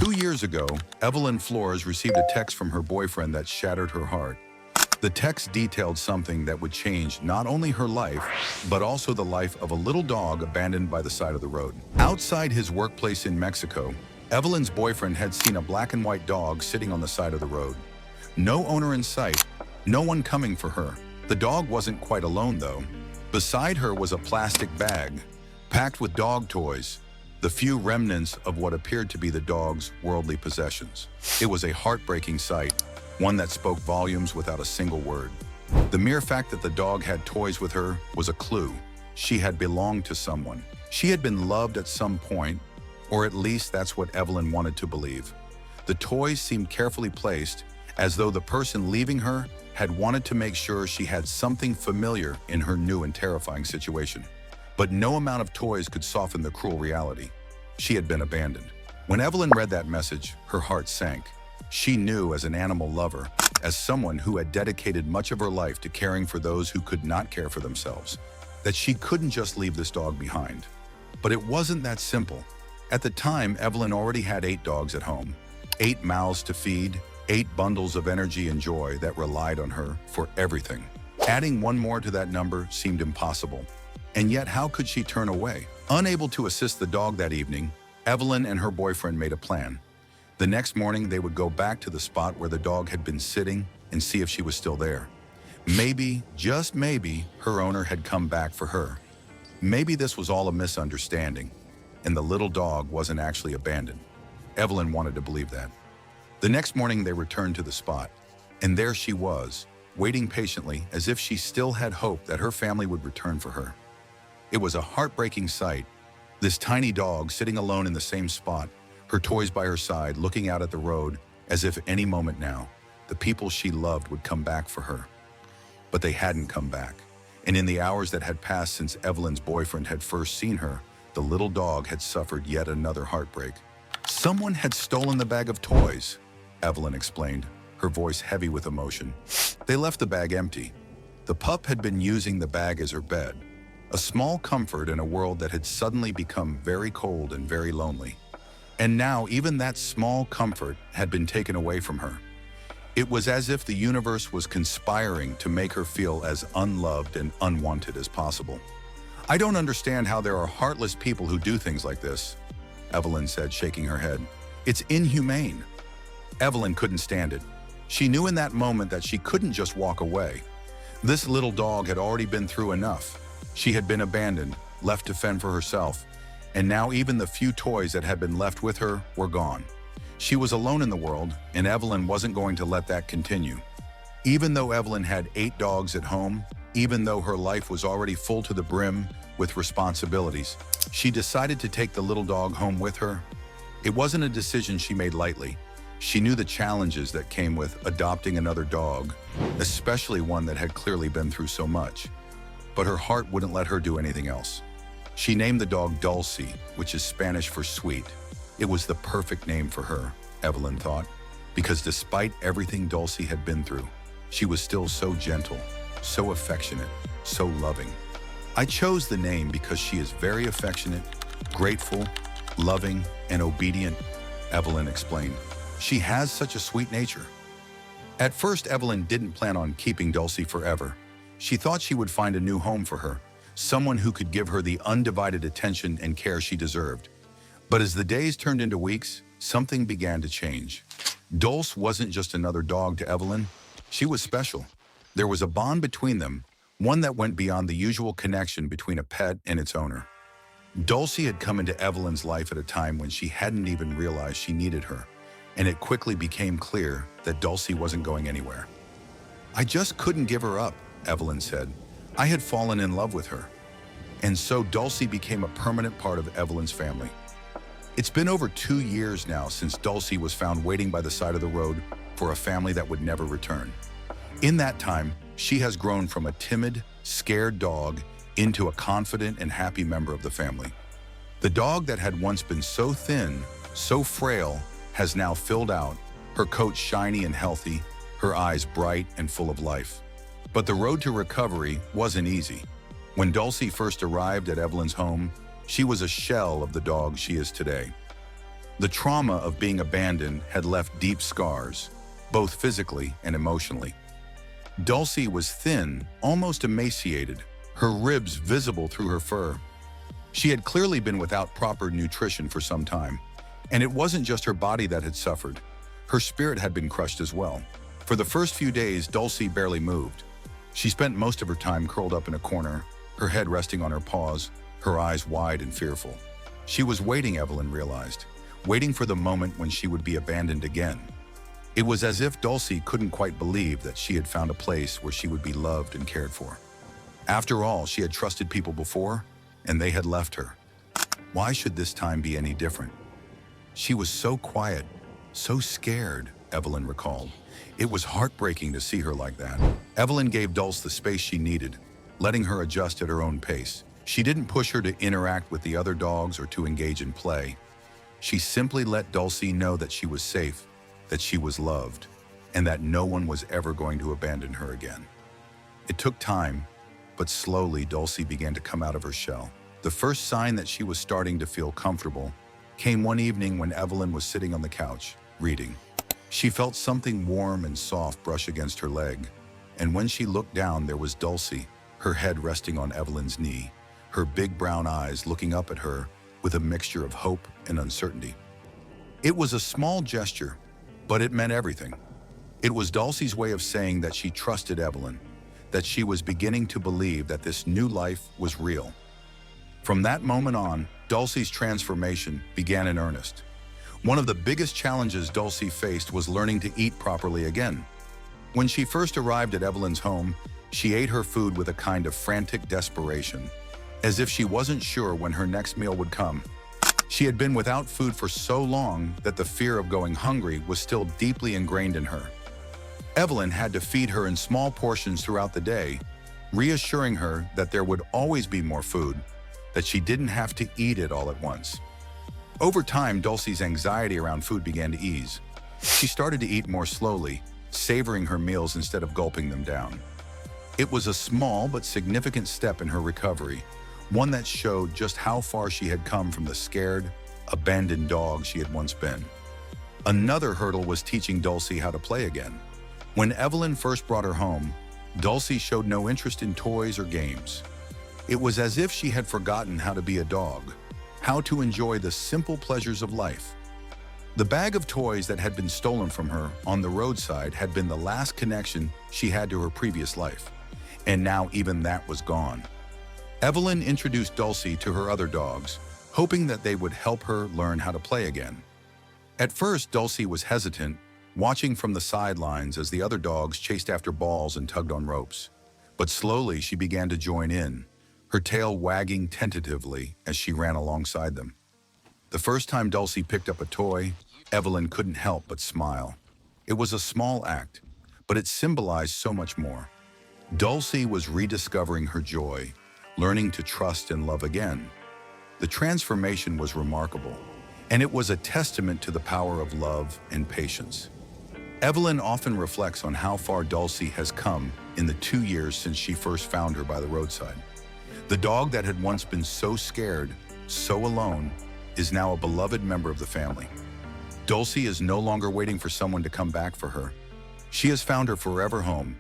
2 years ago, Evelyn Flores received a text from her boyfriend that shattered her heart. The text detailed something that would change not only her life, but also the life of a little dog abandoned by the side of the road. Outside his workplace in Mexico, Evelyn's boyfriend had seen a black and white dog sitting on the side of the road. No owner in sight, no one coming for her. The dog wasn't quite alone though. Beside her was a plastic bag, packed with dog toys, the few remnants of what appeared to be the dog's worldly possessions. It was a heartbreaking sight, one that spoke volumes without a single word. The mere fact that the dog had toys with her was a clue. She had belonged to someone. She had been loved at some point, or at least that's what Evelyn wanted to believe. The toys seemed carefully placed, as though the person leaving her had wanted to make sure she had something familiar in her new and terrifying situation. But no amount of toys could soften the cruel reality. She had been abandoned. When Evelyn read that message, her heart sank. She knew, as an animal lover, as someone who had dedicated much of her life to caring for those who could not care for themselves, that she couldn't just leave this dog behind. But it wasn't that simple. At the time, Evelyn already had 8 dogs at home, 8 mouths to feed, 8 bundles of energy and joy that relied on her for everything. Adding one more to that number seemed impossible. And yet, how could she turn away? Unable to assist the dog that evening, Evelyn and her boyfriend made a plan. The next morning, they would go back to the spot where the dog had been sitting and see if she was still there. Maybe, just maybe, her owner had come back for her. Maybe this was all a misunderstanding, and the little dog wasn't actually abandoned. Evelyn wanted to believe that. The next morning, they returned to the spot, and there she was, waiting patiently as if she still had hope that her family would return for her. It was a heartbreaking sight, this tiny dog sitting alone in the same spot, her toys by her side, looking out at the road as if any moment now, the people she loved would come back for her. But they hadn't come back, and in the hours that had passed since Evelyn's boyfriend had first seen her, the little dog had suffered yet another heartbreak. Someone had stolen the bag of toys, Evelyn explained, her voice heavy with emotion. They left the bag empty. The pup had been using the bag as her bed, a small comfort in a world that had suddenly become very cold and very lonely. And now even that small comfort had been taken away from her. It was as if the universe was conspiring to make her feel as unloved and unwanted as possible. "I don't understand how there are heartless people who do things like this," Evelyn said, shaking her head. "It's inhumane." Evelyn couldn't stand it. She knew in that moment that she couldn't just walk away. This little dog had already been through enough. She had been abandoned, left to fend for herself, and now even the few toys that had been left with her were gone. She was alone in the world, and Evelyn wasn't going to let that continue. Even though Evelyn had 8 dogs at home, even though her life was already full to the brim with responsibilities, she decided to take the little dog home with her. It wasn't a decision she made lightly. She knew the challenges that came with adopting another dog, especially one that had clearly been through so much. But her heart wouldn't let her do anything else. She named the dog Dulcie, which is Spanish for sweet. It was the perfect name for her, Evelyn thought, because despite everything Dulcie had been through, she was still so gentle, so affectionate, so loving. "I chose the name because she is very affectionate, grateful, loving, and obedient," Evelyn explained. "She has such a sweet nature." At first, Evelyn didn't plan on keeping Dulcie forever. She thought she would find a new home for her, someone who could give her the undivided attention and care she deserved. But as the days turned into weeks, something began to change. Dulce wasn't just another dog to Evelyn. She was special. There was a bond between them, one that went beyond the usual connection between a pet and its owner. Dulcie had come into Evelyn's life at a time when she hadn't even realized she needed her, and it quickly became clear that Dulcie wasn't going anywhere. "I just couldn't give her up," Evelyn said. "I had fallen in love with her." And so Dulcie became a permanent part of Evelyn's family. It's been over 2 years now since Dulcie was found waiting by the side of the road for a family that would never return. In that time, she has grown from a timid, scared dog into a confident and happy member of the family. The dog that had once been so thin, so frail, has now filled out, her coat shiny and healthy, her eyes bright and full of life. But the road to recovery wasn't easy. When Dulcie first arrived at Evelyn's home, she was a shell of the dog she is today. The trauma of being abandoned had left deep scars, both physically and emotionally. Dulcie was thin, almost emaciated, her ribs visible through her fur. She had clearly been without proper nutrition for some time, and it wasn't just her body that had suffered. Her spirit had been crushed as well. For the first few days, Dulcie barely moved. She spent most of her time curled up in a corner, her head resting on her paws, her eyes wide and fearful. She was waiting, Evelyn realized, waiting for the moment when she would be abandoned again. It was as if Dulcie couldn't quite believe that she had found a place where she would be loved and cared for. After all, she had trusted people before, and they had left her. Why should this time be any different? She was so quiet, so scared, Evelyn recalled. It was heartbreaking to see her like that. Evelyn gave Dulce the space she needed, letting her adjust at her own pace. She didn't push her to interact with the other dogs or to engage in play. She simply let Dulcie know that she was safe, that she was loved, and that no one was ever going to abandon her again. It took time, but slowly Dulcie began to come out of her shell. The first sign that she was starting to feel comfortable came one evening when Evelyn was sitting on the couch, reading. She felt something warm and soft brush against her leg, and when she looked down, there was Dulcie, her head resting on Evelyn's knee, her big brown eyes looking up at her with a mixture of hope and uncertainty. It was a small gesture, but it meant everything. It was Dulcie's way of saying that she trusted Evelyn, that she was beginning to believe that this new life was real. From that moment on, Dulcie's transformation began in earnest. One of the biggest challenges Dulcie faced was learning to eat properly again. When she first arrived at Evelyn's home, she ate her food with a kind of frantic desperation, as if she wasn't sure when her next meal would come. She had been without food for so long that the fear of going hungry was still deeply ingrained in her. Evelyn had to feed her in small portions throughout the day, reassuring her that there would always be more food, that she didn't have to eat it all at once. Over time, Dulcie's anxiety around food began to ease. She started to eat more slowly, savoring her meals instead of gulping them down. It was a small but significant step in her recovery, one that showed just how far she had come from the scared, abandoned dog she had once been. Another hurdle was teaching Dulcie how to play again. When Evelyn first brought her home, Dulcie showed no interest in toys or games. It was as if she had forgotten how to be a dog, how to enjoy the simple pleasures of life. The bag of toys that had been stolen from her on the roadside had been the last connection she had to her previous life, and now even that was gone. Evelyn introduced Dulcie to her other dogs, hoping that they would help her learn how to play again. At first, Dulcie was hesitant, watching from the sidelines as the other dogs chased after balls and tugged on ropes. But slowly she began to join in, her tail wagging tentatively as she ran alongside them. The first time Dulcie picked up a toy, Evelyn couldn't help but smile. It was a small act, but it symbolized so much more. Dulcie was rediscovering her joy, learning to trust and love again. The transformation was remarkable, and it was a testament to the power of love and patience. Evelyn often reflects on how far Dulcie has come in the 2 years since she first found her by the roadside. The dog that had once been so scared, so alone, is now a beloved member of the family. Dulcie is no longer waiting for someone to come back for her. She has found her forever home,